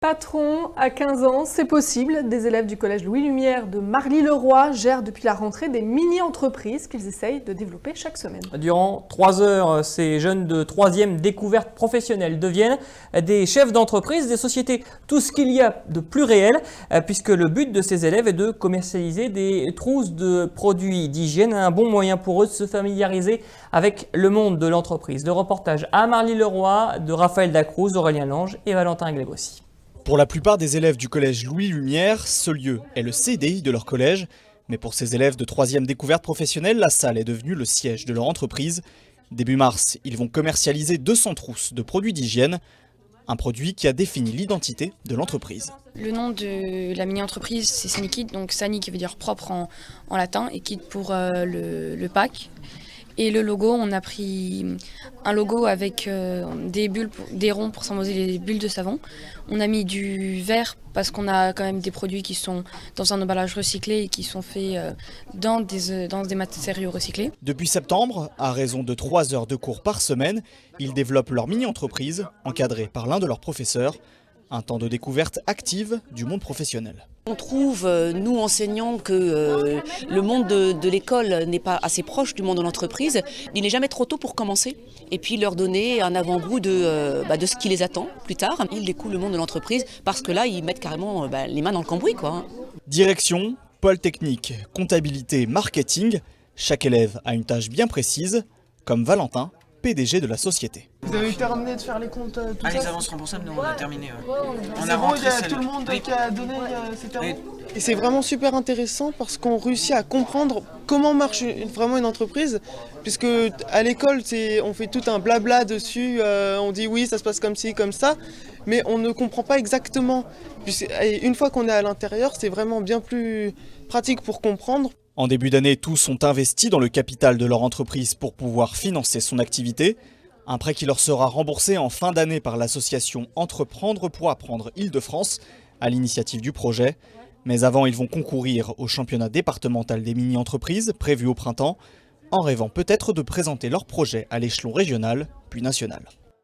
Patron, à 15 ans, c'est possible. Des élèves du collège Louis Lumière de Marly-le-Roi gèrent depuis la rentrée des mini-entreprises qu'ils essayent de développer chaque semaine. Durant 3 heures, ces jeunes de 3e découverte professionnelle deviennent des chefs d'entreprise, des sociétés, tout ce qu'il y a de plus réel, puisque le but de ces élèves est de commercialiser des trousses de produits d'hygiène, un bon moyen pour eux de se familiariser avec le monde de l'entreprise. Le reportage à Marly-le-Roi de Raphaël Dacruz, Aurélien Lange et Valentin Glebossi. Pour la plupart des élèves du collège Louis Lumière, ce lieu est le CDI de leur collège. Mais pour ces élèves de 3e découverte professionnelle, la salle est devenue le siège de leur entreprise. Début mars, ils vont commercialiser 200 trousses de produits d'hygiène, un produit qui a défini l'identité de l'entreprise. Le nom de la mini-entreprise, c'est Sanikid, donc Sani qui veut dire propre en latin et Kid pour le pack. Et le logo, on a pris un logo avec des bulles, des ronds pour symboliser les bulles de savon. On a mis du vert parce qu'on a quand même des produits qui sont dans un emballage recyclé et qui sont faits dans des matériaux recyclés. Depuis septembre, à raison de 3 heures de cours par semaine, ils développent leur mini-entreprise, encadrée par l'un de leurs professeurs. Un temps de découverte active du monde professionnel. On trouve, nous enseignants, que le monde de l'école n'est pas assez proche du monde de l'entreprise. Il n'est jamais trop tôt pour commencer et puis leur donner un avant-goût de ce qui les attend plus tard. Ils découvrent le monde de l'entreprise parce que là, ils mettent carrément les mains dans le cambouis, quoi. Direction, pôle technique, comptabilité, marketing. Chaque élève a une tâche bien précise, comme Valentin, PDG de la société. Vous avez terminé de faire les comptes tout ça? Les avances remboursables, nous on a terminé. On a bon, il y a tout le monde qui a donné, c'est terminé. Et c'est vraiment super intéressant parce qu'on réussit à comprendre comment marche vraiment une entreprise. Puisque à l'école, on fait tout un blabla dessus, on dit oui, ça se passe comme ci, comme ça. Mais on ne comprend pas exactement. Et une fois qu'on est à l'intérieur, c'est vraiment bien plus pratique pour comprendre. En début d'année, tous sont investis dans le capital de leur entreprise pour pouvoir financer son activité. Un prêt qui leur sera remboursé en fin d'année par l'association Entreprendre pour apprendre Île-de-France, à l'initiative du projet. Mais avant, ils vont concourir au championnat départemental des mini-entreprises, prévu au printemps, en rêvant peut-être de présenter leur projet à l'échelon régional, puis national.